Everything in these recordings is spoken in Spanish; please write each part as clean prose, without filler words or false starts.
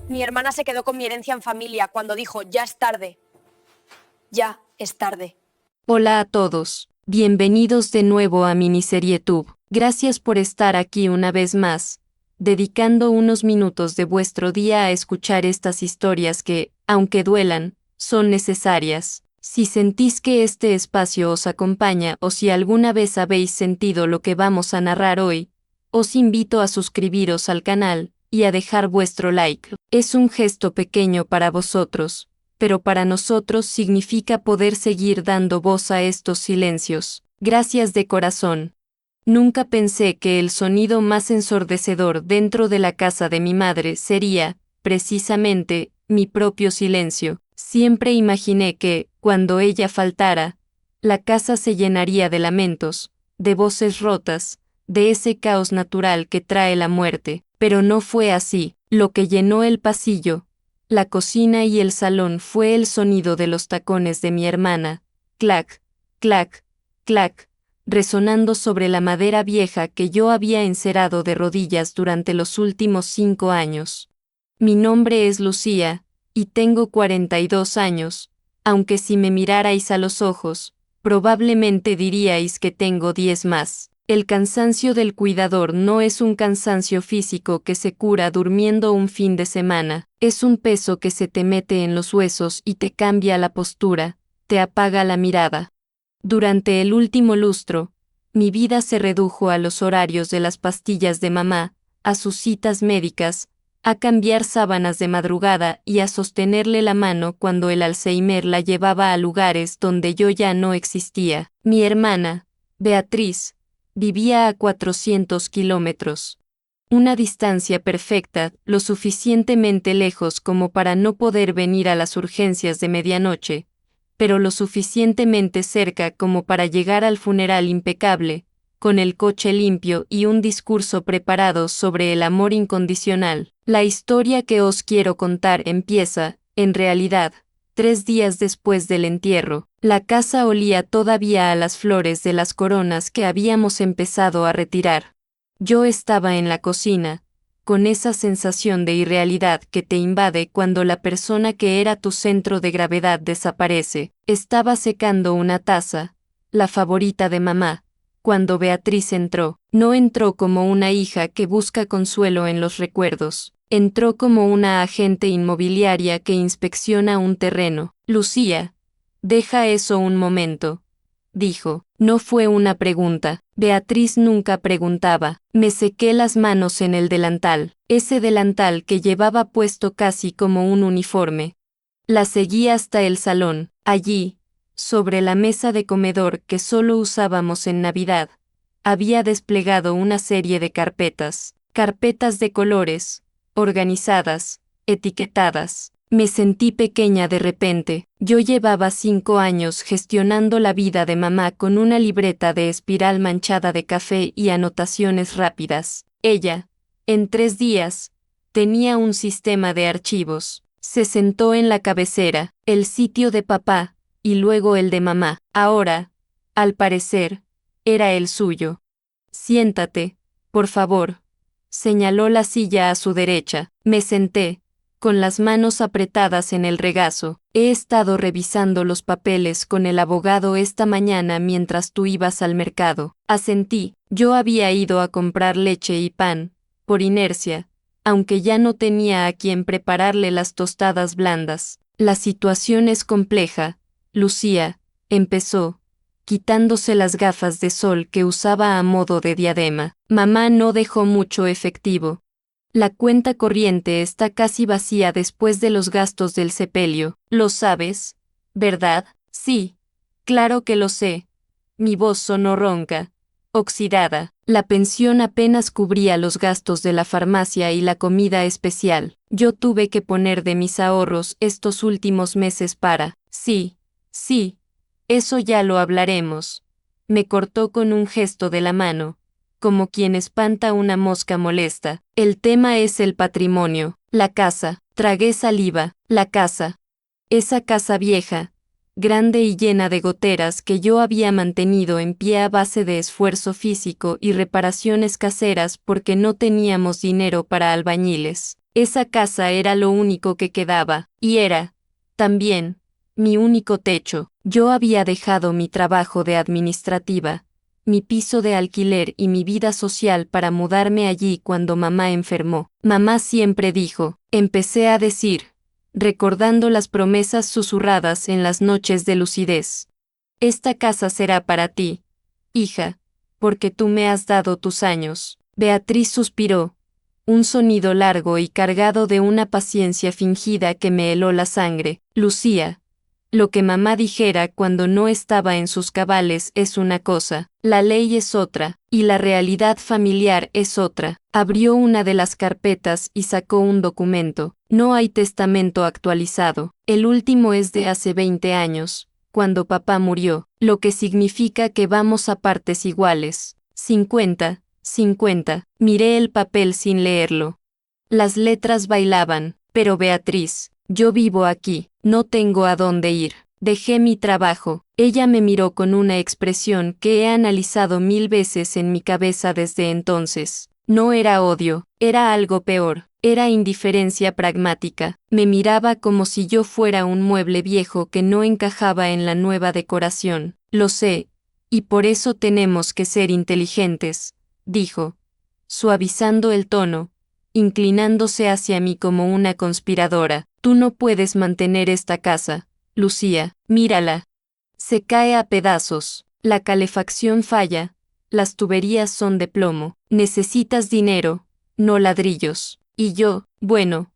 Mi hermana se quedó con mi herencia en familia cuando dijo, ya es tarde. Ya es tarde. Hola a todos. Bienvenidos de nuevo a MiniserieTube. Gracias por estar aquí una vez más, dedicando unos minutos de vuestro día a escuchar estas historias que, aunque duelan, son necesarias. Si sentís que este espacio os acompaña o si alguna vez habéis sentido lo que vamos a narrar hoy, os invito a suscribiros al canal y a dejar vuestro like. Es un gesto pequeño para vosotros, pero para nosotros significa poder seguir dando voz a estos silencios. Gracias de corazón. Nunca pensé que el sonido más ensordecedor dentro de la casa de mi madre sería, precisamente, mi propio silencio. Siempre imaginé que, cuando ella faltara, la casa se llenaría de lamentos, de voces rotas, de ese caos natural que trae la muerte. Pero no fue así. Lo que llenó el pasillo, la cocina y el salón fue el sonido de los tacones de mi hermana, clac, clac, clac, resonando sobre la madera vieja que yo había encerado de rodillas durante los últimos 5 años. Mi nombre es Lucía, y tengo 42 años, aunque si me mirarais a los ojos, probablemente diríais que tengo 10 más. El cansancio del cuidador no es un cansancio físico que se cura durmiendo un fin de semana, es un peso que se te mete en los huesos y te cambia la postura, te apaga la mirada. Durante el último lustro, mi vida se redujo a los horarios de las pastillas de mamá, a sus citas médicas, a cambiar sábanas de madrugada y a sostenerle la mano cuando el Alzheimer la llevaba a lugares donde yo ya no existía. Mi hermana, Beatriz, vivía a 400 kilómetros. Una distancia perfecta, lo suficientemente lejos como para no poder venir a las urgencias de medianoche, pero lo suficientemente cerca como para llegar al funeral impecable, con el coche limpio y un discurso preparado sobre el amor incondicional. La historia que os quiero contar empieza, en realidad, 3 días después del entierro. La casa olía todavía a las flores de las coronas que habíamos empezado a retirar. Yo estaba en la cocina, con esa sensación de irrealidad que te invade cuando la persona que era tu centro de gravedad desaparece. Estaba secando una taza, la favorita de mamá, cuando Beatriz entró. No entró como una hija que busca consuelo en los recuerdos. Entró como una agente inmobiliaria que inspecciona un terreno. Lucía, deja eso un momento, dijo. No fue una pregunta. Beatriz nunca preguntaba. Me sequé las manos en el delantal, ese delantal que llevaba puesto casi como un uniforme. La seguí hasta el salón. Allí, sobre la mesa de comedor que solo usábamos en Navidad, había desplegado una serie de carpetas de colores, organizadas, etiquetadas. Me sentí pequeña de repente. Yo llevaba 5 años gestionando la vida de mamá con una libreta de espiral manchada de café y anotaciones rápidas. Ella, en 3 días, tenía un sistema de archivos. Se sentó en la cabecera, el sitio de papá, y luego el de mamá. Ahora, al parecer, era el suyo. Siéntate, por favor. Señaló la silla a su derecha. Me senté, con las manos apretadas en el regazo. He estado revisando los papeles con el abogado esta mañana mientras tú ibas al mercado. Asentí. Yo había ido a comprar leche y pan, por inercia, aunque ya no tenía a quien prepararle las tostadas blandas. La situación es compleja, Lucía, empezó, quitándose las gafas de sol que usaba a modo de diadema. Mamá no dejó mucho efectivo. La cuenta corriente está casi vacía después de los gastos del sepelio. Lo sabes, ¿verdad? Sí, claro que lo sé. Mi voz sonó ronca, oxidada. La pensión apenas cubría los gastos de la farmacia y la comida especial. Yo tuve que poner de mis ahorros estos últimos meses para... Sí, eso ya lo hablaremos. Me cortó con un gesto de la mano, como quien espanta una mosca molesta. El tema es el patrimonio, la casa. Tragué saliva. La casa. Esa casa vieja, grande y llena de goteras que yo había mantenido en pie a base de esfuerzo físico y reparaciones caseras porque no teníamos dinero para albañiles. Esa casa era lo único que quedaba, y era, también, mi único techo. Yo había dejado mi trabajo de administrativa, mi piso de alquiler y mi vida social para mudarme allí cuando mamá enfermó. Mamá siempre dijo, empecé a decir, recordando las promesas susurradas en las noches de lucidez. Esta casa será para ti, hija, porque tú me has dado tus años. Beatriz suspiró, un sonido largo y cargado de una paciencia fingida que me heló la sangre. Lucía, lo que mamá dijera cuando no estaba en sus cabales es una cosa, la ley es otra, y la realidad familiar es otra. Abrió una de las carpetas y sacó un documento. No hay testamento actualizado. El último es de hace 20 años, cuando papá murió, lo que significa que vamos a partes iguales. 50, 50. Miré el papel sin leerlo. Las letras bailaban, pero Beatriz, yo vivo aquí, no tengo a dónde ir. Dejé mi trabajo. Ella me miró con una expresión que he analizado 1000 veces en mi cabeza desde entonces. No era odio, era algo peor, era indiferencia pragmática. Me miraba como si yo fuera un mueble viejo que no encajaba en la nueva decoración. Lo sé, y por eso tenemos que ser inteligentes, dijo, suavizando el tono, inclinándose hacia mí como una conspiradora. Tú no puedes mantener esta casa, Lucía, mírala. Se cae a pedazos, la calefacción falla, las tuberías son de plomo, necesitas dinero, no ladrillos. Y yo, bueno,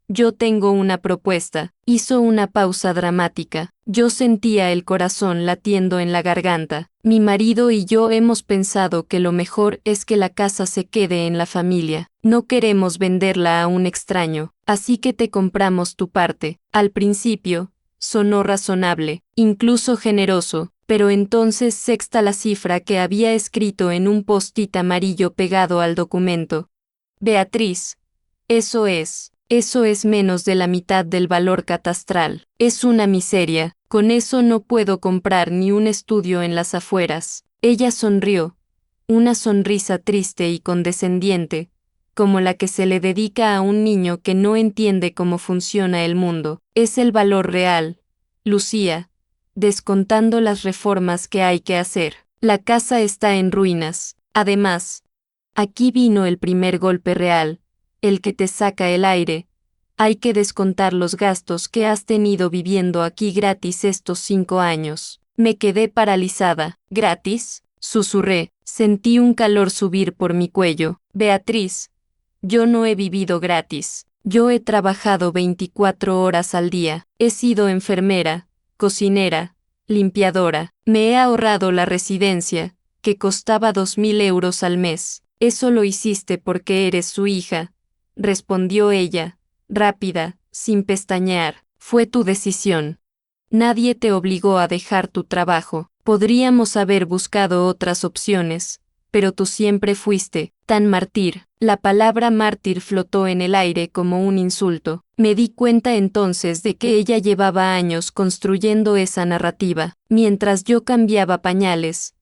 yo tengo una propuesta. Hizo una pausa dramática. Yo sentía el corazón latiendo en la garganta. Mi marido y yo hemos pensado que lo mejor es que la casa se quede en la familia. No queremos venderla a un extraño, así que te compramos tu parte. Al principio, sonó razonable, incluso generoso, pero entonces sexta la cifra que había escrito en un post-it amarillo pegado al documento. Beatriz, eso es menos de la mitad del valor catastral. Es una miseria, con eso no puedo comprar ni un estudio en las afueras. Ella sonrió, una sonrisa triste y condescendiente, como la que se le dedica a un niño que no entiende cómo funciona el mundo. Es el valor real, Lucía, descontando las reformas que hay que hacer. La casa está en ruinas. Además, aquí vino el primer golpe real, el que te saca el aire. Hay que descontar los gastos que has tenido viviendo aquí gratis estos 5 años. Me quedé paralizada. ¿Gratis?, susurré. Sentí un calor subir por mi cuello. Beatriz, yo no he vivido gratis. Yo he trabajado 24 horas al día. He sido enfermera, cocinera, limpiadora. Me he ahorrado la residencia, que costaba 2000 euros al mes. Eso lo hiciste porque eres su hija, respondió ella, rápida, sin pestañear. Fue tu decisión. Nadie te obligó a dejar tu trabajo. Podríamos haber buscado otras opciones, pero tú siempre fuiste tan mártir. La palabra mártir flotó en el aire como un insulto. Me di cuenta entonces de que ella llevaba años construyendo esa narrativa. Mientras yo cambiaba pañales,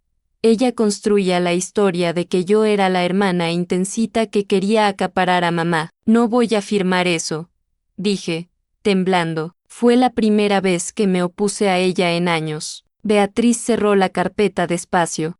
ella construía la historia de que yo era la hermana intensita que quería acaparar a mamá. No voy a firmar eso, dije, temblando. Fue la primera vez que me opuse a ella en años. Beatriz cerró la carpeta despacio.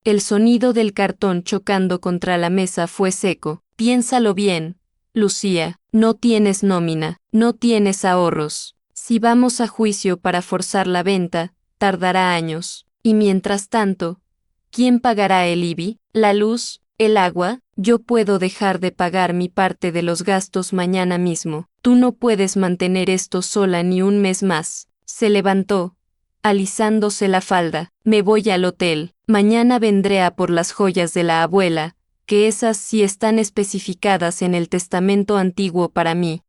El sonido del cartón chocando contra la mesa fue seco. Piénsalo bien, Lucía, no tienes nómina, no tienes ahorros. Si vamos a juicio para forzar la venta, tardará años. Y mientras tanto, ¿quién pagará el IBI, la luz, el agua? Yo puedo dejar de pagar mi parte de los gastos mañana mismo. Tú no puedes mantener esto sola ni un mes más. Se levantó, alisándose la falda. Me voy al hotel. Mañana vendré a por las joyas de la abuela, que esas sí están especificadas en el testamento antiguo para mí.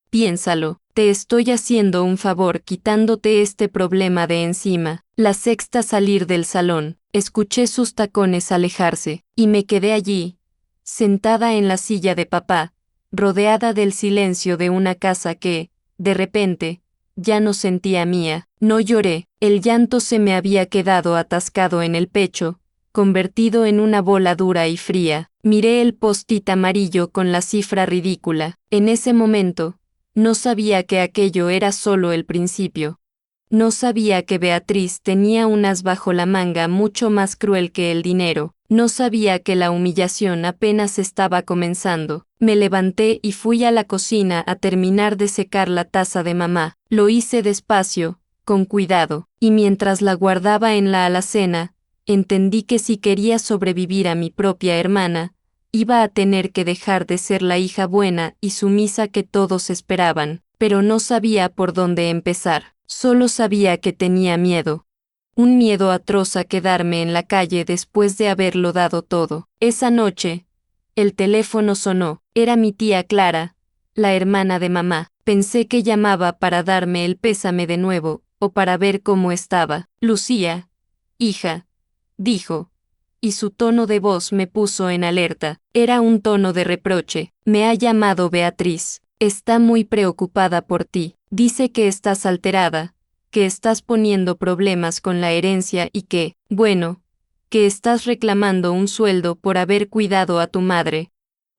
Piénsalo, te estoy haciendo un favor quitándote este problema de encima. La sexta salir del salón. Escuché sus tacones alejarse, y me quedé allí, sentada en la silla de papá, rodeada del silencio de una casa que, de repente, ya no sentía mía. No lloré, el llanto se me había quedado atascado en el pecho, convertido en una bola dura y fría. Miré el post-it amarillo con la cifra ridícula. En ese momento, no sabía que aquello era solo el principio. No sabía que Beatriz tenía un as bajo la manga mucho más cruel que el dinero. No sabía que la humillación apenas estaba comenzando. Me levanté y fui a la cocina a terminar de secar la taza de mamá. Lo hice despacio, con cuidado, y mientras la guardaba en la alacena, entendí que si quería sobrevivir a mi propia hermana, iba a tener que dejar de ser la hija buena y sumisa que todos esperaban, pero no sabía por dónde empezar. Solo sabía que tenía miedo. Un miedo atroz a quedarme en la calle después de haberlo dado todo. Esa noche, el teléfono sonó. Era mi tía Clara, la hermana de mamá. Pensé que llamaba para darme el pésame de nuevo, o para ver cómo estaba. Lucía, hija, dijo, y su tono de voz me puso en alerta. Era un tono de reproche. Me ha llamado Beatriz. Está muy preocupada por ti. Dice que estás alterada, que estás poniendo problemas con la herencia y que, bueno, que estás reclamando un sueldo por haber cuidado a tu madre.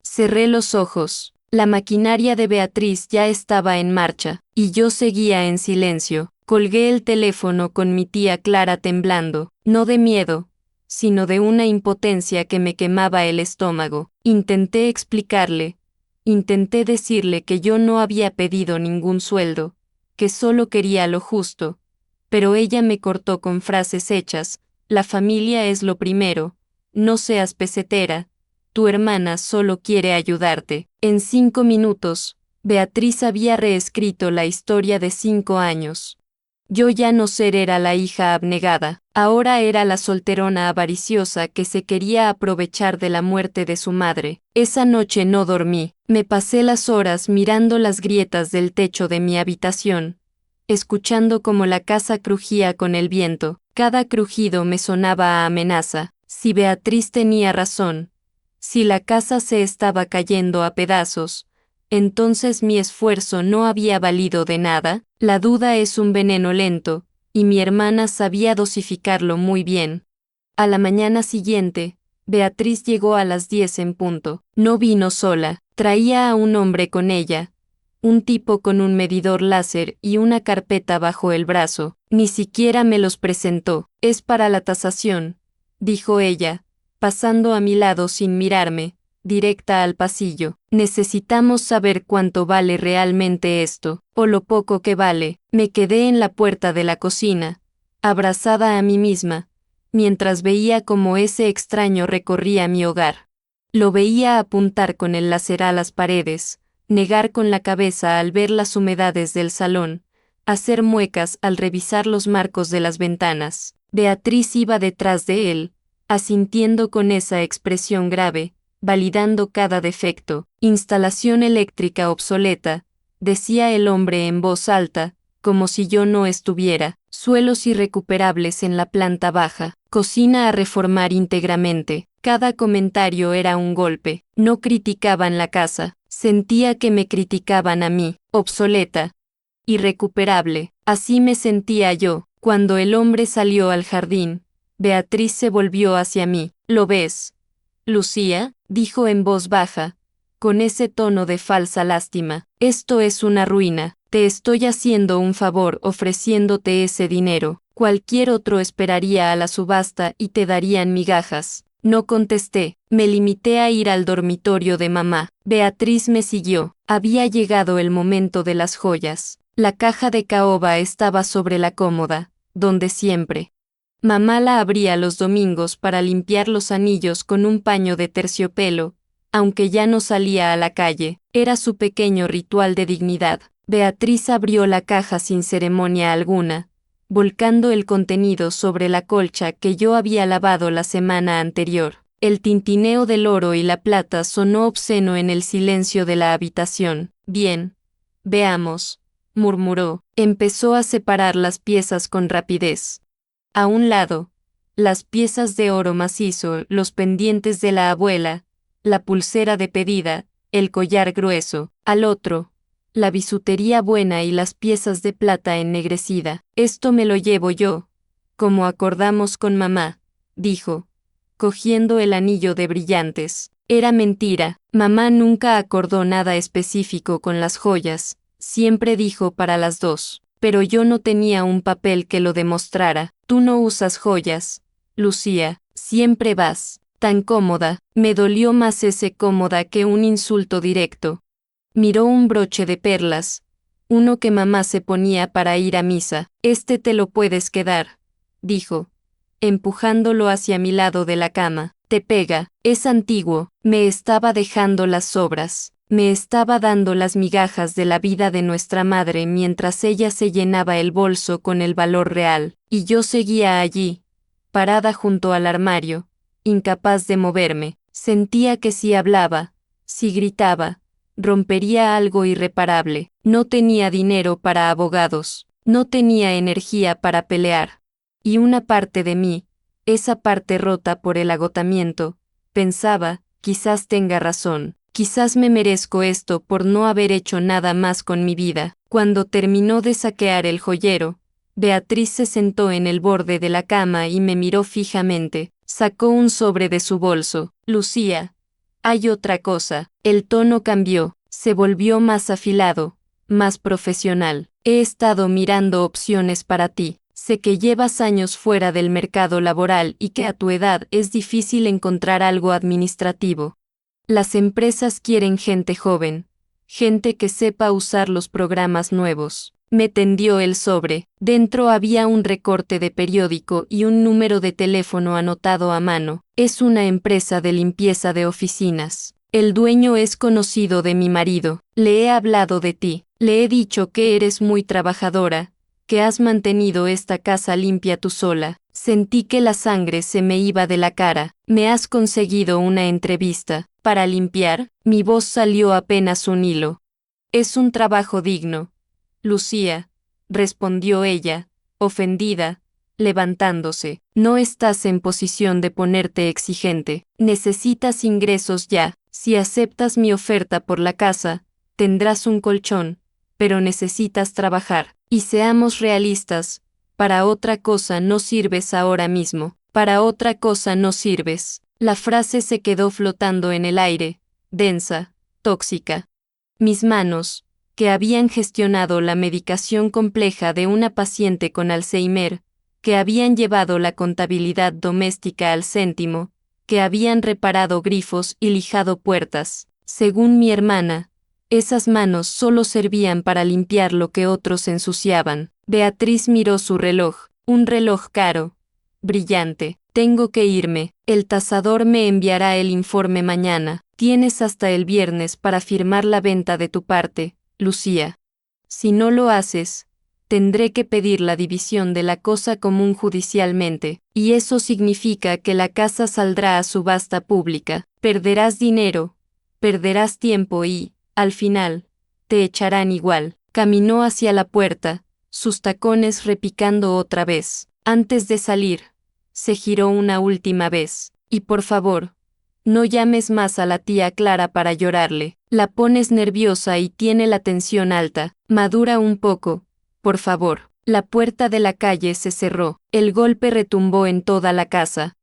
Cerré los ojos. La maquinaria de Beatriz ya estaba en marcha, y yo seguía en silencio. Colgué el teléfono con mi tía Clara temblando, no de miedo, sino de una impotencia que me quemaba el estómago. Intenté explicarle. Intenté decirle que yo no había pedido ningún sueldo, que solo quería lo justo, pero ella me cortó con frases hechas: la familia es lo primero, no seas pesetera, tu hermana solo quiere ayudarte. En 5 minutos, Beatriz había reescrito la historia de 5 años. Yo ya no era la hija abnegada, ahora era la solterona avariciosa que se quería aprovechar de la muerte de su madre. Esa noche no dormí, me pasé las horas mirando las grietas del techo de mi habitación, escuchando cómo la casa crujía con el viento. Cada crujido me sonaba a amenaza. Si Beatriz tenía razón, si la casa se estaba cayendo a pedazos, entonces mi esfuerzo no había valido de nada. La duda es un veneno lento, y mi hermana sabía dosificarlo muy bien. A la mañana siguiente, Beatriz llegó a las 10 en punto. No vino sola, traía a un hombre con ella, un tipo con un medidor láser y una carpeta bajo el brazo. Ni siquiera me los presentó. Es para la tasación, dijo ella, pasando a mi lado sin mirarme, directa al pasillo. Necesitamos saber cuánto vale realmente esto, o lo poco que vale. Me quedé en la puerta de la cocina, abrazada a mí misma, mientras veía cómo ese extraño recorría mi hogar. Lo veía apuntar con el láser a las paredes, negar con la cabeza al ver las humedades del salón, hacer muecas al revisar los marcos de las ventanas. Beatriz iba detrás de él, asintiendo con esa expresión grave, validando cada defecto. Instalación eléctrica obsoleta, decía el hombre en voz alta, como si yo no estuviera. Suelos irrecuperables en la planta baja, cocina a reformar íntegramente. Cada comentario era un golpe. No criticaban la casa, sentía que me criticaban a mí. Obsoleta, irrecuperable. Así me sentía yo. Cuando el hombre salió al jardín, Beatriz se volvió hacia mí. ¿Lo ves, Lucía?, dijo en voz baja, con ese tono de falsa lástima. Esto es una ruina. Te estoy haciendo un favor ofreciéndote ese dinero. Cualquier otro esperaría a la subasta y te darían migajas. No contesté. Me limité a ir al dormitorio de mamá. Beatriz me siguió. Había llegado el momento de las joyas. La caja de caoba estaba sobre la cómoda, donde siempre. Mamá la abría los domingos para limpiar los anillos con un paño de terciopelo, aunque ya no salía a la calle. Era su pequeño ritual de dignidad. Beatriz abrió la caja sin ceremonia alguna, volcando el contenido sobre la colcha que yo había lavado la semana anterior. El tintineo del oro y la plata sonó obsceno en el silencio de la habitación. Bien, veamos, murmuró. Empezó a separar las piezas con rapidez. A un lado, las piezas de oro macizo, los pendientes de la abuela, la pulsera de pedida, el collar grueso. Al otro, la bisutería buena y las piezas de plata ennegrecida. Esto me lo llevo yo, como acordamos con mamá, dijo, cogiendo el anillo de brillantes. Era mentira, mamá nunca acordó nada específico con las joyas, siempre dijo para las dos, pero yo no tenía un papel que lo demostrara. Tú no usas joyas, Lucía, siempre vas tan cómoda. Me dolió más ese cómoda que un insulto directo. Miró un broche de perlas, uno que mamá se ponía para ir a misa. Este te lo puedes quedar, dijo, empujándolo hacia mi lado de la cama. Te pega, es antiguo, me estaba dejando las sobras, me estaba dando las migajas de la vida de nuestra madre mientras ella se llenaba el bolso con el valor real, y yo seguía allí, parada junto al armario, incapaz de moverme. Sentía que si hablaba, si gritaba, rompería algo irreparable. No tenía dinero para abogados, no tenía energía para pelear. Y una parte de mí, esa parte rota por el agotamiento, pensaba, quizás tenga razón, quizás me merezco esto por no haber hecho nada más con mi vida. Cuando terminó de saquear el joyero, Beatriz se sentó en el borde de la cama y me miró fijamente. Sacó un sobre de su bolso. Lucía, hay otra cosa. El tono cambió, se volvió más afilado, más profesional. He estado mirando opciones para ti. Sé que llevas años fuera del mercado laboral y que a tu edad es difícil encontrar algo administrativo. Las empresas quieren gente joven, gente que sepa usar los programas nuevos. Me tendió el sobre. Dentro había un recorte de periódico y un número de teléfono anotado a mano. Es una empresa de limpieza de oficinas. El dueño es conocido de mi marido. Le he hablado de ti. Le he dicho que eres muy trabajadora, que has mantenido esta casa limpia tú sola. Sentí que la sangre se me iba de la cara. Me has conseguido una entrevista. ¿Para limpiar? Mi voz salió apenas un hilo. Es un trabajo digno, Lucía, respondió ella, ofendida, levantándose. No estás en posición de ponerte exigente. Necesitas ingresos ya. Si aceptas mi oferta por la casa, tendrás un colchón, pero necesitas trabajar. Y seamos realistas, para otra cosa no sirves ahora mismo. Para otra cosa no sirves. La frase se quedó flotando en el aire, densa, tóxica. Mis manos, que habían gestionado la medicación compleja de una paciente con Alzheimer, que habían llevado la contabilidad doméstica al céntimo, que habían reparado grifos y lijado puertas. Según mi hermana, esas manos solo servían para limpiar lo que otros ensuciaban. Beatriz miró su reloj, un reloj caro, brillante. Tengo que irme. El tasador me enviará el informe mañana. Tienes hasta el viernes para firmar la venta de tu parte, Lucía. Si no lo haces, tendré que pedir la división de la cosa común judicialmente, y eso significa que la casa saldrá a subasta pública. Perderás dinero, perderás tiempo y, al final, te echarán igual. Caminó hacia la puerta, sus tacones repicando otra vez. Antes de salir, se giró una última vez. Y por favor, no llames más a la tía Clara para llorarle. La pones nerviosa y tiene la tensión alta. Madura un poco, por favor. La puerta de la calle se cerró. El golpe retumbó en toda la casa.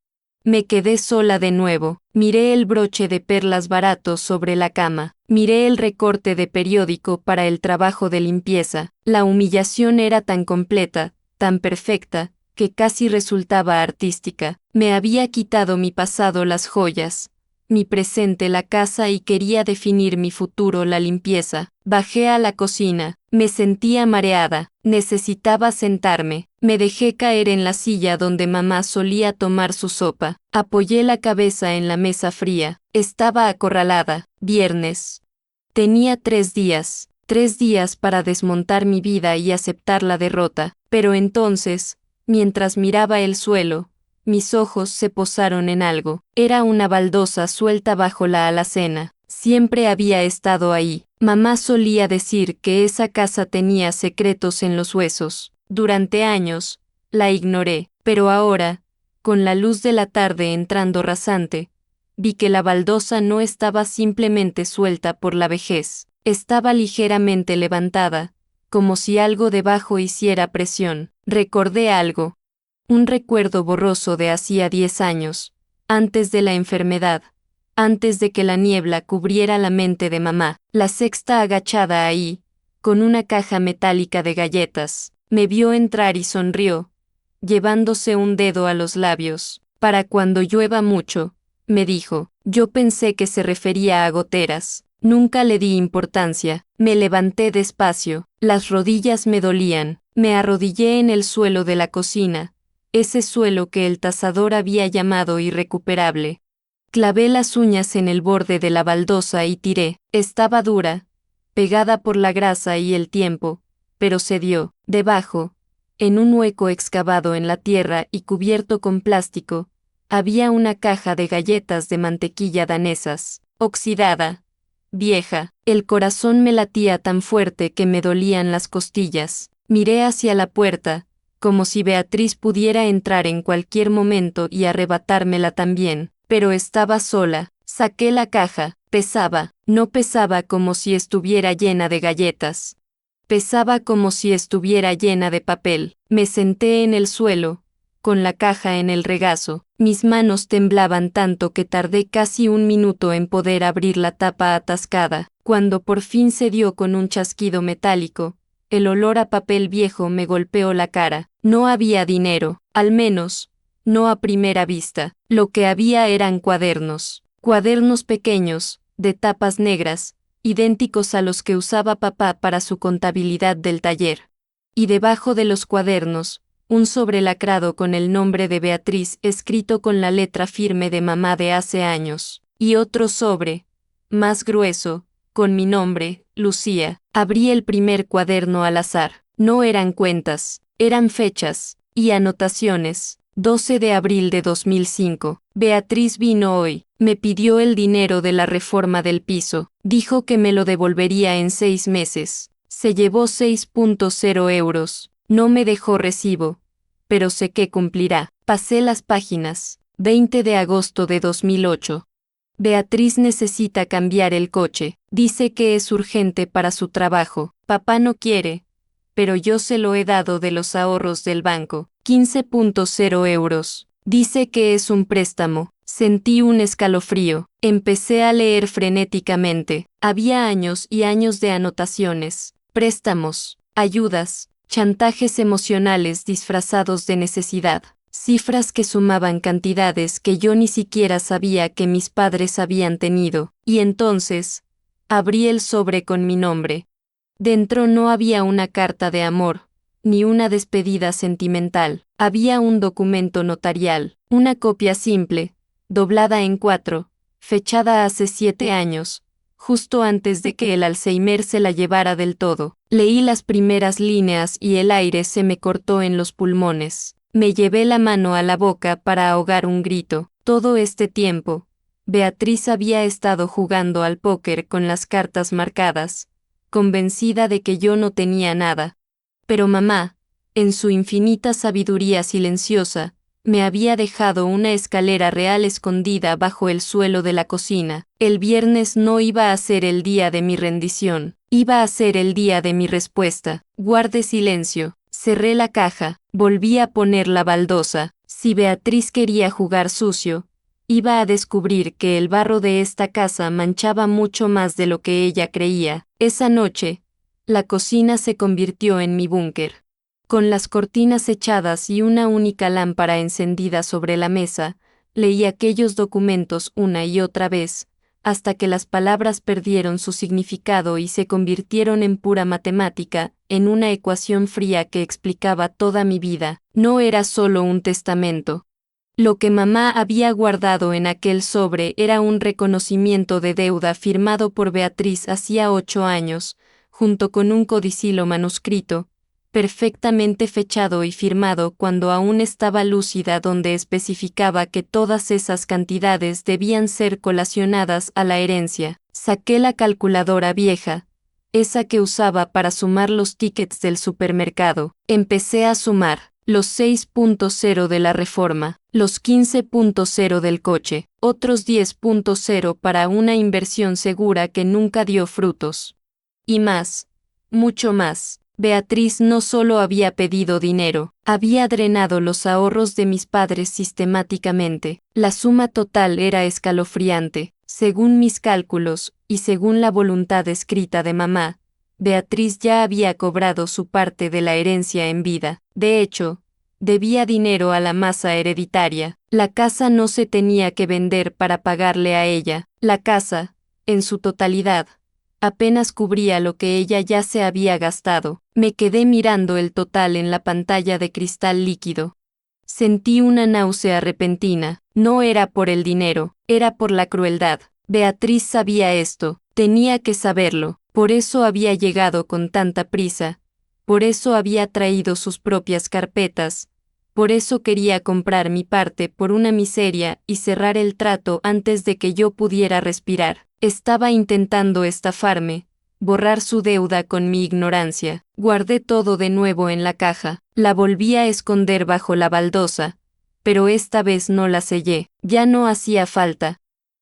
Me quedé sola de nuevo. Miré el broche de perlas barato sobre la cama. Miré el recorte de periódico para el trabajo de limpieza. La humillación era tan completa, tan perfecta, que casi resultaba artística. Me había quitado mi pasado las joyas, mi presente la casa y quería definir mi futuro la limpieza. Bajé a la cocina, me sentía mareada, necesitaba sentarme. Me dejé caer en la silla donde mamá solía tomar su sopa. Apoyé la cabeza en la mesa fría. Estaba acorralada. Viernes. Tenía 3 días. 3 días para desmontar mi vida y aceptar la derrota. Pero entonces, mientras miraba el suelo, mis ojos se posaron en algo. Era una baldosa suelta bajo la alacena. Siempre había estado ahí. Mamá solía decir que esa casa tenía secretos en los huesos. Durante años, la ignoré, pero ahora, con la luz de la tarde entrando rasante, vi que la baldosa no estaba simplemente suelta por la vejez. Estaba ligeramente levantada, como si algo debajo hiciera presión. Recordé algo. Un recuerdo borroso de hacía 10 años, antes de la enfermedad. antes de que la niebla cubriera la mente de mamá. La sexta agachada ahí, con una caja metálica de galletas, me vio entrar y sonrió, llevándose un dedo a los labios. Para cuando llueva mucho, me dijo. Yo pensé que se refería a goteras. Nunca le di importancia. Me levanté despacio, las rodillas me dolían, me arrodillé en el suelo de la cocina, ese suelo que el tasador había llamado irrecuperable. Clavé las uñas en el borde de la baldosa y tiré. Estaba dura, pegada por la grasa y el tiempo, pero cedió. Debajo, en un hueco excavado en la tierra y cubierto con plástico, había una caja de galletas de mantequilla danesas, oxidada, vieja. El corazón me latía tan fuerte que me dolían las costillas. Miré hacia la puerta, como si Beatriz pudiera entrar en cualquier momento y arrebatármela también, pero estaba sola. Saqué la caja, pesaba, no pesaba como si estuviera llena de galletas. Pesaba como si estuviera llena de papel. Me senté en el suelo, con la caja en el regazo. Mis manos temblaban tanto que tardé casi un minuto en poder abrir la tapa atascada. Cuando por fin se dio con un chasquido metálico, el olor a papel viejo me golpeó la cara. No había dinero, al menos, no a primera vista. Lo que había eran cuadernos. Cuadernos pequeños, de tapas negras, idénticos a los que usaba papá para su contabilidad del taller. Y debajo de los cuadernos, un sobre lacrado con el nombre de Beatriz escrito con la letra firme de mamá de hace años. Y otro sobre, más grueso, con mi nombre, Lucía. Abrí el primer cuaderno al azar. No eran cuentas, eran fechas y anotaciones. 12 de abril de 2005. Beatriz vino hoy. Me pidió el dinero de la reforma del piso. Dijo que me lo devolvería en 6 meses. Se llevó 6.0 euros. No me dejó recibo, pero sé que cumplirá. Pasé las páginas. 20 de agosto de 2008. Beatriz necesita cambiar el coche. Dice que es urgente para su trabajo. Papá no quiere, pero yo se lo he dado de los ahorros del banco. 15.0 euros. Dice que es un préstamo. Sentí un escalofrío. Empecé a leer frenéticamente. Había años y años de anotaciones, préstamos, ayudas, chantajes emocionales disfrazados de necesidad, cifras que sumaban cantidades que yo ni siquiera sabía que mis padres habían tenido. Y entonces, abrí el sobre con mi nombre. Dentro no había una carta de amor, ni una despedida sentimental. Había un documento notarial, una copia simple, doblada en 4, fechada hace 7 años, justo antes de que el Alzheimer se la llevara del todo. Leí las primeras líneas y el aire se me cortó en los pulmones. Me llevé la mano a la boca para ahogar un grito. Todo este tiempo, Beatriz había estado jugando al póker con las cartas marcadas, convencida de que yo no tenía nada. Pero mamá, en su infinita sabiduría silenciosa, me había dejado una escalera real escondida bajo el suelo de la cocina. El viernes no iba a ser el día de mi rendición, iba a ser el día de mi respuesta. Guardé silencio, cerré la caja, volví a poner la baldosa. Si Beatriz quería jugar sucio, iba a descubrir que el barro de esta casa manchaba mucho más de lo que ella creía. Esa noche, la cocina se convirtió en mi búnker. Con las cortinas echadas y una única lámpara encendida sobre la mesa, leí aquellos documentos una y otra vez, hasta que las palabras perdieron su significado y se convirtieron en pura matemática, en una ecuación fría que explicaba toda mi vida. No era solo un testamento. Lo que mamá había guardado en aquel sobre era un reconocimiento de deuda firmado por Beatriz hacía 8 años, junto con un codicilo manuscrito, perfectamente fechado y firmado cuando aún estaba lúcida, donde especificaba que todas esas cantidades debían ser colacionadas a la herencia. Saqué la calculadora vieja, esa que usaba para sumar los tickets del supermercado. Empecé a sumar los 6.0 de la reforma, los 15.0 del coche, otros 10.0 para una inversión segura que nunca dio frutos. Y más, mucho más. Beatriz no solo había pedido dinero, había drenado los ahorros de mis padres sistemáticamente. La suma total era escalofriante. Según mis cálculos, y según la voluntad escrita de mamá, Beatriz ya había cobrado su parte de la herencia en vida. De hecho, debía dinero a la masa hereditaria. La casa no se tenía que vender para pagarle a ella. La casa, en su totalidad, apenas cubría lo que ella ya se había gastado. Me quedé mirando el total en la pantalla de cristal líquido. Sentí una náusea repentina. No era por el dinero, era por la crueldad. Beatriz sabía esto, tenía que saberlo, por eso había llegado con tanta prisa, por eso había traído sus propias carpetas, por eso quería comprar mi parte por una miseria y cerrar el trato antes de que yo pudiera respirar. Estaba intentando estafarme, borrar su deuda con mi ignorancia. Guardé todo de nuevo en la caja, la volví a esconder bajo la baldosa, pero esta vez no la sellé, ya no hacía falta.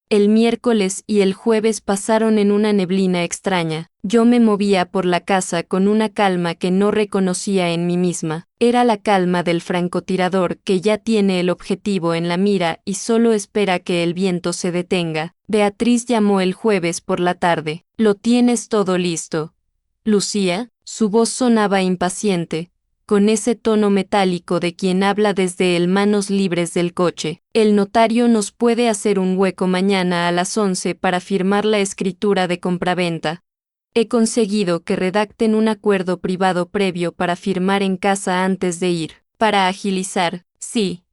El miércoles y el jueves pasaron en una neblina extraña. Yo me movía por la casa con una calma que no reconocía en mí misma. Era la calma del francotirador que ya tiene el objetivo en la mira y solo espera que el viento se detenga. Beatriz llamó el jueves por la tarde. «¿Lo tienes todo listo, Lucía?». Su voz sonaba impaciente, con ese tono metálico de quien habla desde el manos libres del coche. «El notario nos puede hacer un hueco mañana a las 11 para firmar la escritura de compraventa. He conseguido que redacten un acuerdo privado previo para firmar en casa antes de ir, para agilizar». «Sí»,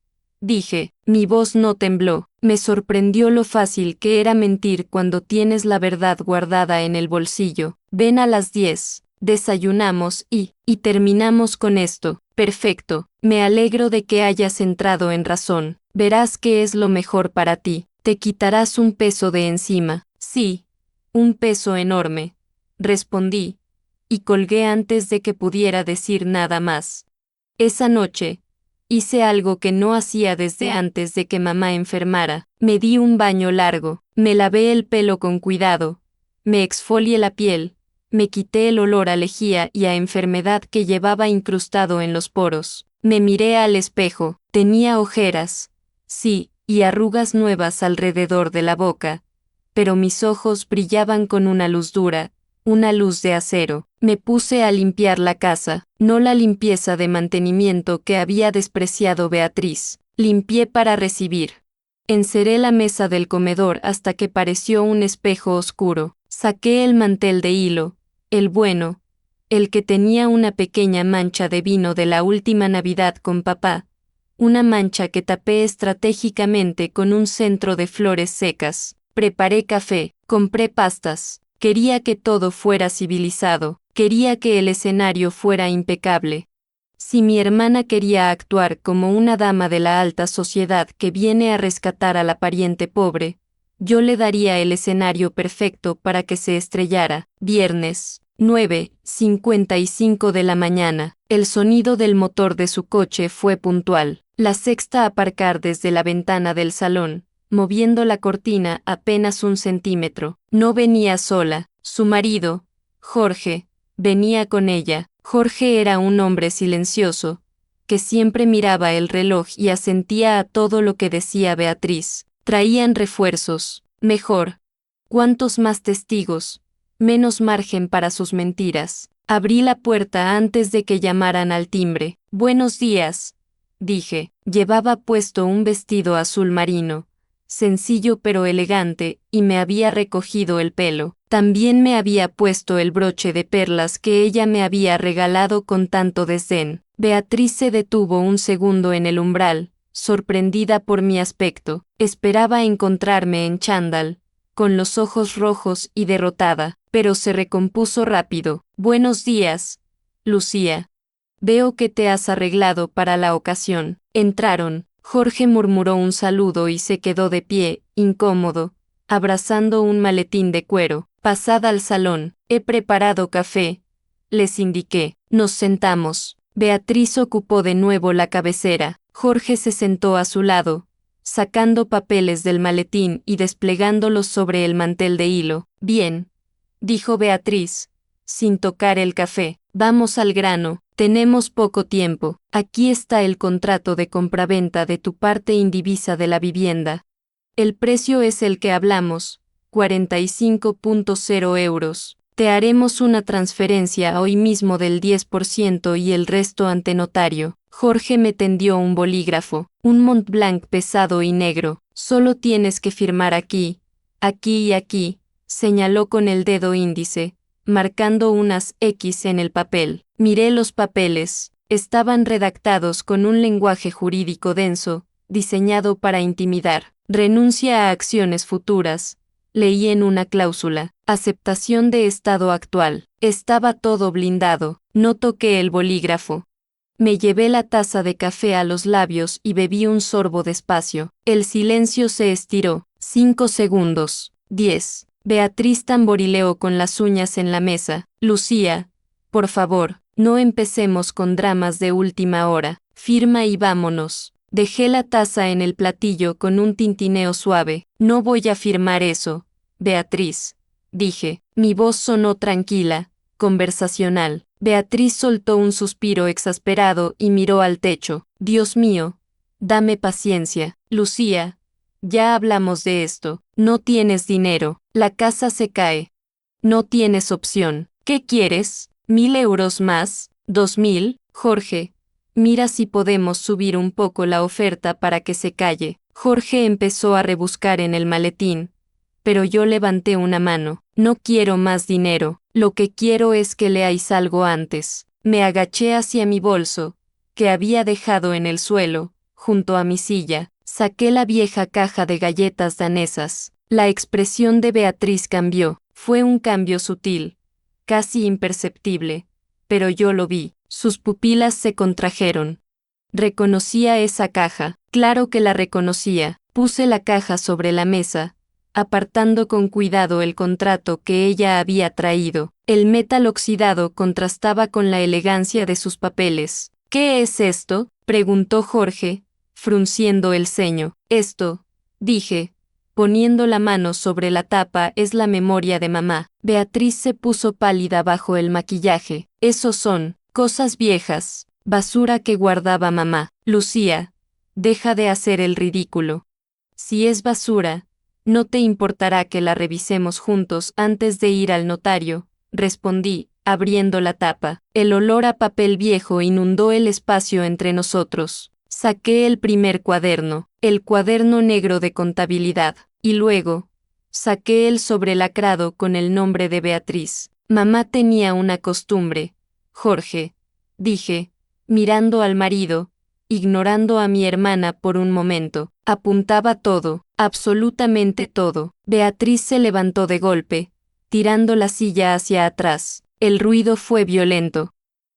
dije. Mi voz no tembló. Me sorprendió lo fácil que era mentir cuando tienes la verdad guardada en el bolsillo. «Ven a las 10. Desayunamos y terminamos con esto». «Perfecto, me alegro de que hayas entrado en razón. Verás que es lo mejor para ti. Te quitarás un peso de encima». «Sí, un peso enorme», respondí, y colgué antes de que pudiera decir nada más. Esa noche, hice algo que no hacía desde antes de que mamá enfermara. Me di un baño largo, me lavé el pelo con cuidado, me exfolié la piel, me quité el olor a lejía y a enfermedad que llevaba incrustado en los poros. Me miré al espejo, tenía ojeras, sí, y arrugas nuevas alrededor de la boca, pero mis ojos brillaban con una luz dura, una luz de acero. Me puse a limpiar la casa, no la limpieza de mantenimiento que había despreciado Beatriz. Limpié para recibir. Enceré la mesa del comedor hasta que pareció un espejo oscuro. Saqué el mantel de hilo, el bueno, el que tenía una pequeña mancha de vino de la última Navidad con papá, una mancha que tapé estratégicamente con un centro de flores secas. Preparé café, compré pastas. Quería que todo fuera civilizado, quería que el escenario fuera impecable. Si mi hermana quería actuar como una dama de la alta sociedad que viene a rescatar a la pariente pobre, yo le daría el escenario perfecto para que se estrellara. Viernes, 9:55 de la mañana. El sonido del motor de su coche fue puntual. La sexta a aparcar desde la ventana del salón, moviendo la cortina apenas 1 centímetro. No venía sola, su marido, Jorge, venía con ella. Jorge era un hombre silencioso, que siempre miraba el reloj y asentía a todo lo que decía Beatriz. Traían refuerzos, mejor. ¿Cuántos más testigos? Menos margen para sus mentiras. Abrí la puerta antes de que llamaran al timbre. «Buenos días», dije. Llevaba puesto un vestido azul marino, sencillo pero elegante, y me había recogido el pelo. También me había puesto el broche de perlas que ella me había regalado con tanto desdén. Beatriz se detuvo un segundo en el umbral, sorprendida por mi aspecto. Esperaba encontrarme en chándal, con los ojos rojos y derrotada, pero se recompuso rápido. «Buenos días, Lucía. Veo que te has arreglado para la ocasión». Entraron. Jorge murmuró un saludo y se quedó de pie, incómodo, abrazando un maletín de cuero. «Pasad al salón, he preparado café», les indiqué. Nos sentamos. Beatriz ocupó de nuevo la cabecera. Jorge se sentó a su lado, sacando papeles del maletín y desplegándolos sobre el mantel de hilo. «Bien», dijo Beatriz, sin tocar el café. «Vamos al grano. Tenemos poco tiempo. Aquí está el contrato de compraventa de tu parte indivisa de la vivienda. El precio es el que hablamos, 45.0 euros. Te haremos una transferencia hoy mismo del 10% y el resto ante notario. Jorge me tendió un bolígrafo, un Montblanc pesado y negro. Solo tienes que firmar aquí, aquí y aquí, señaló con el dedo índice, marcando unas X en el papel. Miré los papeles. Estaban redactados con un lenguaje jurídico denso, diseñado para intimidar. Renuncia a acciones futuras. Leí en una cláusula. Aceptación de estado actual. Estaba todo blindado. No toqué el bolígrafo. Me llevé la taza de café a los labios y bebí un sorbo despacio. El silencio se estiró. 5 segundos. 10. Beatriz tamborileó con las uñas en la mesa. Lucía, por favor, no empecemos con dramas de última hora. Firma y vámonos. Dejé la taza en el platillo con un tintineo suave. No voy a firmar eso, Beatriz, dije. Mi voz sonó tranquila, conversacional. Beatriz soltó un suspiro exasperado y miró al techo. Dios mío, dame paciencia. Lucía, ya hablamos de esto. No tienes dinero. La casa se cae. No tienes opción. ¿Qué quieres? ¿1.000 euros más? ¿2.000? Jorge, mira si podemos subir un poco la oferta para que se calle. Jorge empezó a rebuscar en el maletín, pero yo levanté una mano. No quiero más dinero, lo que quiero es que leáis algo antes. Me agaché hacia mi bolso, que había dejado en el suelo, junto a mi silla. Saqué la vieja caja de galletas danesas. La expresión de Beatriz cambió. Fue un cambio sutil, casi imperceptible, pero yo lo vi. Sus pupilas se contrajeron. Reconocía esa caja. Claro que la reconocía. Puse la caja sobre la mesa, apartando con cuidado el contrato que ella había traído. El metal oxidado contrastaba con la elegancia de sus papeles. ¿Qué es esto?, preguntó Jorge, frunciendo el ceño. Esto, dije, poniendo la mano sobre la tapa, es la memoria de mamá. Beatriz se puso pálida bajo el maquillaje. Esos son cosas viejas, basura que guardaba mamá. Lucía, deja de hacer el ridículo. Si es basura, no te importará que la revisemos juntos antes de ir al notario, respondí, abriendo la tapa. El olor a papel viejo inundó el espacio entre nosotros. Saqué el primer cuaderno, el cuaderno negro de contabilidad, y luego, saqué el sobrelacrado con el nombre de Beatriz. Mamá tenía una costumbre, Jorge, dije, mirando al marido, ignorando a mi hermana por un momento. Apuntaba todo, absolutamente todo. Beatriz se levantó de golpe, tirando la silla hacia atrás. El ruido fue violento.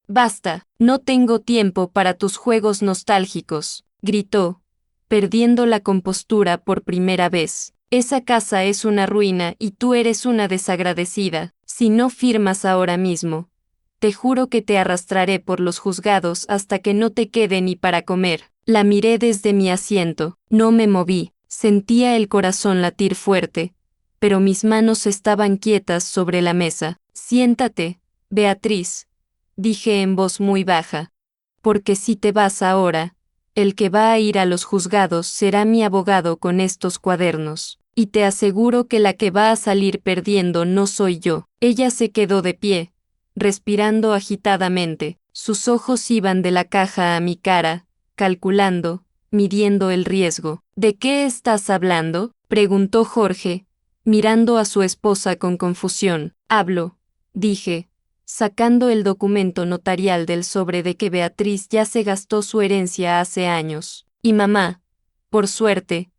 Basta, no tengo tiempo para tus juegos nostálgicos, gritó, perdiendo la compostura por primera vez. Esa casa es una ruina y tú eres una desagradecida. Si no firmas ahora mismo, te juro que te arrastraré por los juzgados hasta que no te quede ni para comer. La miré desde mi asiento. No me moví. Sentía el corazón latir fuerte, pero mis manos estaban quietas sobre la mesa. Siéntate, Beatriz, dije en voz muy baja, porque si te vas ahora, el que va a ir a los juzgados será mi abogado con estos cuadernos, y te aseguro que la que va a salir perdiendo no soy yo. Ella se quedó de pie, respirando agitadamente. Sus ojos iban de la caja a mi cara, calculando, midiendo el riesgo. ¿De qué estás hablando?, preguntó Jorge, mirando a su esposa con confusión. Hablo, dije, sacando el documento notarial del sobre de que Beatriz ya se gastó su herencia hace años. Y mamá, por suerte,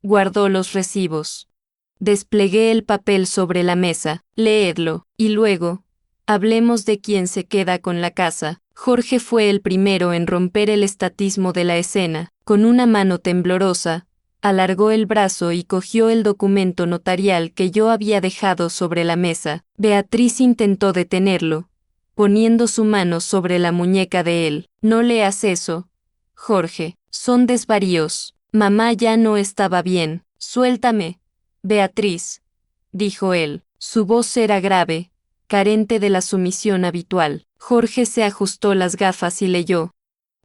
guardó los recibos. Desplegué el papel sobre la mesa. Leedlo, y luego, hablemos de quién se queda con la casa. Jorge fue el primero en romper el estatismo de la escena. Con una mano temblorosa, alargó el brazo y cogió el documento notarial que yo había dejado sobre la mesa. Beatriz intentó detenerlo, poniendo su mano sobre la muñeca de él. No leas eso, Jorge, son desvaríos. Mamá ya no estaba bien. Suéltame, Beatriz, dijo él. Su voz era grave, carente de la sumisión habitual. Jorge se ajustó las gafas y leyó.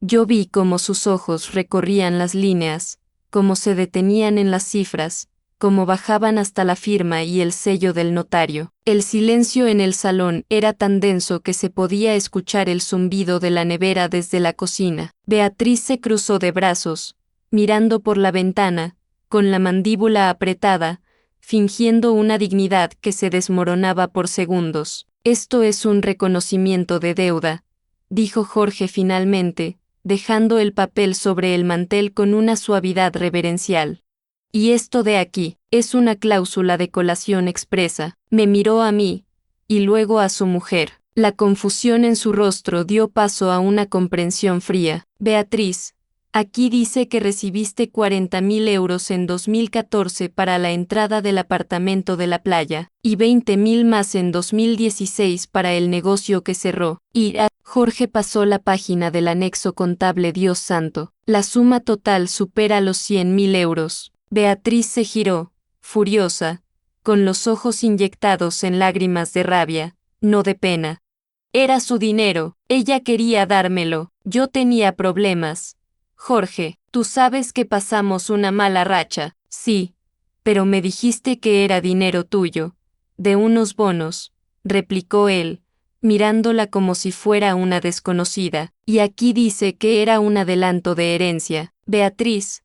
Yo vi cómo sus ojos recorrían las líneas, cómo se detenían en las cifras, como bajaban hasta la firma y el sello del notario. El silencio en el salón era tan denso que se podía escuchar el zumbido de la nevera desde la cocina. Beatriz se cruzó de brazos, mirando por la ventana, con la mandíbula apretada, fingiendo una dignidad que se desmoronaba por segundos. Esto es un reconocimiento de deuda, dijo Jorge finalmente, dejando el papel sobre el mantel con una suavidad reverencial. Y esto de aquí, es una cláusula de colación expresa. Me miró a mí, y luego a su mujer. La confusión en su rostro dio paso a una comprensión fría. Beatriz, aquí dice que recibiste 40.000 euros en 2014 para la entrada del apartamento de la playa, y 20.000 más en 2016 para el negocio que cerró. Jorge pasó la página del anexo contable. Dios santo, la suma total supera los 100.000 euros. Beatriz se giró, furiosa, con los ojos inyectados en lágrimas de rabia, no de pena. Era su dinero, ella quería dármelo, yo tenía problemas. Jorge, tú sabes que pasamos una mala racha, sí, pero me dijiste que era dinero tuyo, de unos bonos, replicó él, mirándola como si fuera una desconocida, y aquí dice que era un adelanto de herencia. Beatriz,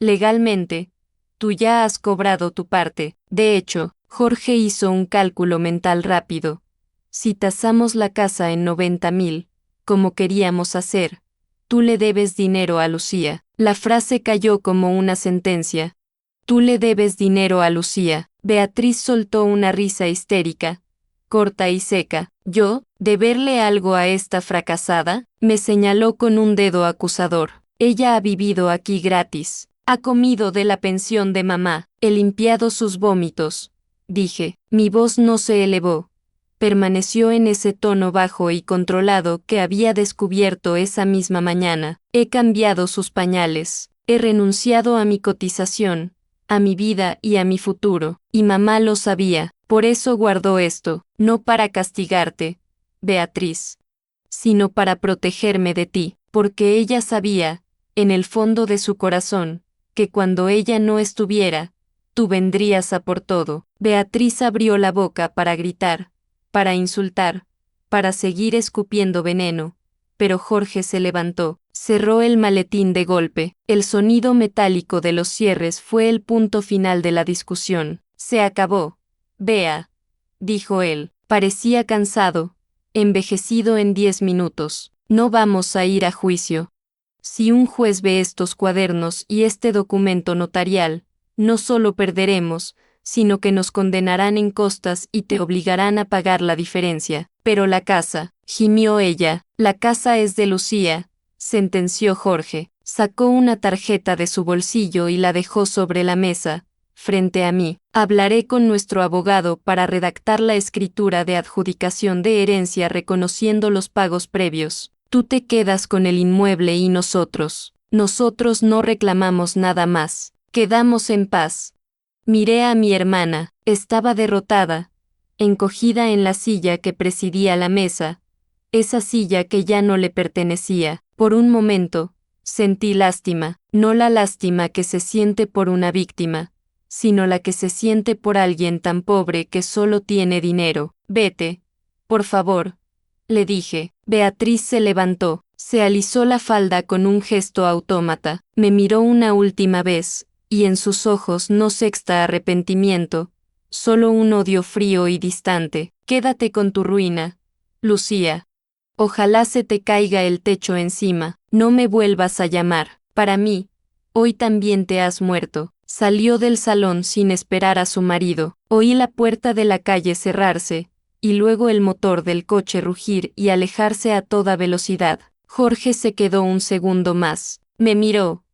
legalmente, tú ya has cobrado tu parte. De hecho, Jorge hizo un cálculo mental rápido. Si tasamos la casa en 90.000, como queríamos hacer, tú le debes dinero a Lucía. La frase cayó como una sentencia. Tú le debes dinero a Lucía. Beatriz soltó una risa histérica, corta y seca. ¿Yo, deberle algo a esta fracasada? Me señaló con un dedo acusador. Ella ha vivido aquí gratis. Ha comido de la pensión de mamá. He limpiado sus vómitos. Dije. Mi voz no se elevó. Permaneció en ese tono bajo y controlado que había descubierto esa misma mañana. He cambiado sus pañales. He renunciado a mi cotización, a mi vida y a mi futuro. Y mamá lo sabía. Por eso guardó esto, no para castigarte, Beatriz, sino para protegerme de ti, porque ella sabía, en el fondo de su corazón, que cuando ella no estuviera, tú vendrías a por todo. Beatriz abrió la boca para gritar, para insultar, para seguir escupiendo veneno, pero Jorge se levantó, cerró el maletín de golpe. El sonido metálico de los cierres fue el punto final de la discusión. Se acabó. Bea, dijo él, parecía cansado, envejecido en 10 minutos. No vamos a ir a juicio. Si un juez ve estos cuadernos y este documento notarial, no solo perderemos, sino que nos condenarán en costas y te obligarán a pagar la diferencia. Pero la casa, gimió ella, la casa es de Lucía, sentenció Jorge. Sacó una tarjeta de su bolsillo y la dejó sobre la mesa, frente a mí. Hablaré con nuestro abogado para redactar la escritura de adjudicación de herencia reconociendo los pagos previos. Tú te quedas con el inmueble y nosotros no reclamamos nada más. Quedamos en paz. Miré a mi hermana, estaba derrotada, encogida en la silla que presidía la mesa, esa silla que ya no le pertenecía. Por un momento, sentí lástima, no la lástima que se siente por una víctima, sino la que se siente por alguien tan pobre que solo tiene dinero. Vete, por favor, le dije. Beatriz se levantó, se alisó la falda con un gesto autómata, me miró una última vez, y en sus ojos no sexta arrepentimiento, solo un odio frío y distante. Quédate con tu ruina, Lucía. Ojalá se te caiga el techo encima, no me vuelvas a llamar. Para mí, hoy también te has muerto. Salió del salón sin esperar a su marido. Oí la puerta de la calle cerrarse, y luego el motor del coche rugir y alejarse a toda velocidad. Jorge se quedó un segundo más. Me miró,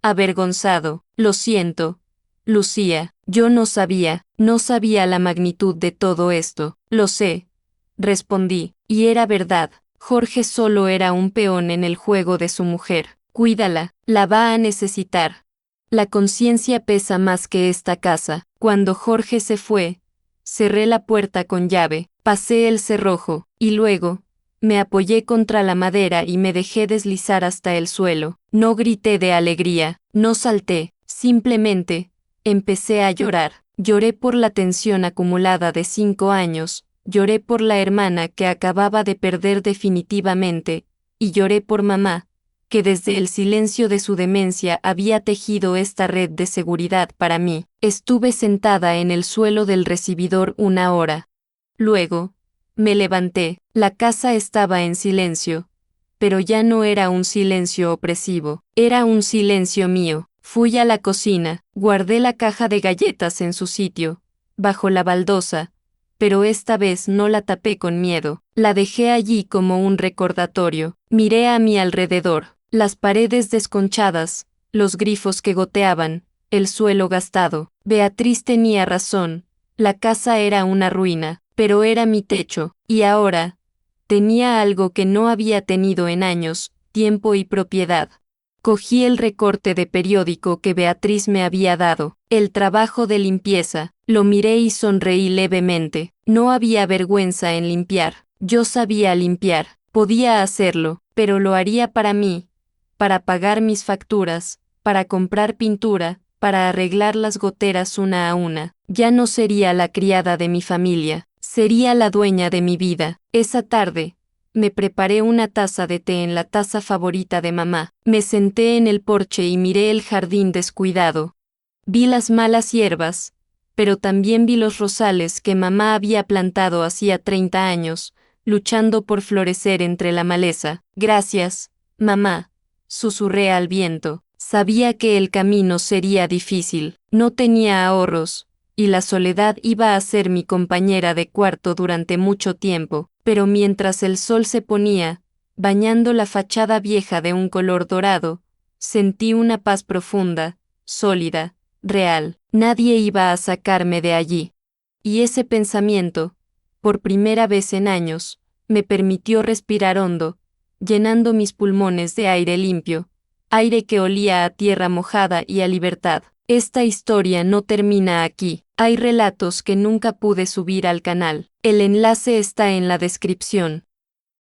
avergonzado. Lo siento, Lucía, yo no sabía la magnitud de todo esto. Lo sé, respondí, y era verdad. Jorge solo era un peón en el juego de su mujer. Cuídala, la va a necesitar. La conciencia pesa más que esta casa. Cuando Jorge se fue, cerré la puerta con llave, pasé el cerrojo, y luego, me apoyé contra la madera y me dejé deslizar hasta el suelo. No grité de alegría, no salté, simplemente, Empecé a llorar. Lloré por la tensión acumulada de 5 años, lloré por la hermana que acababa de perder definitivamente, y lloré por mamá, que desde el silencio de su demencia había tejido esta red de seguridad para mí. Estuve sentada en el suelo del recibidor 1 hora. Luego, me levanté. La casa estaba en silencio, pero ya no era un silencio opresivo, era un silencio mío. Fui a la cocina, guardé la caja de galletas en su sitio, bajo la baldosa, pero esta vez no la tapé con miedo, la dejé allí como un recordatorio. Miré a mi alrededor, las paredes desconchadas, los grifos que goteaban, el suelo gastado. Beatriz tenía razón, la casa era una ruina, pero era mi techo, y ahora, tenía algo que no había tenido en años, tiempo y propiedad. Cogí el recorte de periódico que Beatriz me había dado, el trabajo de limpieza, lo miré y sonreí levemente. No había vergüenza en limpiar, yo sabía limpiar, podía hacerlo, pero lo haría para mí, para pagar mis facturas, para comprar pintura, para arreglar las goteras una a una. Ya no sería la criada de mi familia, sería la dueña de mi vida. Esa tarde, me preparé una taza de té en la taza favorita de mamá. Me senté en el porche y miré el jardín descuidado. Vi las malas hierbas, pero también vi los rosales que mamá había plantado hacía 30 años, luchando por florecer entre la maleza. Gracias, mamá, susurré al viento. Sabía que el camino sería difícil, no tenía ahorros, y la soledad iba a ser mi compañera de cuarto durante mucho tiempo. Pero mientras el sol se ponía, bañando la fachada vieja de un color dorado, sentí una paz profunda, sólida, real. Nadie iba a sacarme de allí. Y ese pensamiento, por primera vez en años, me permitió respirar hondo, llenando mis pulmones de aire limpio, aire que olía a tierra mojada y a libertad. Esta historia no termina aquí. Hay relatos que nunca pude subir al canal. El enlace está en la descripción.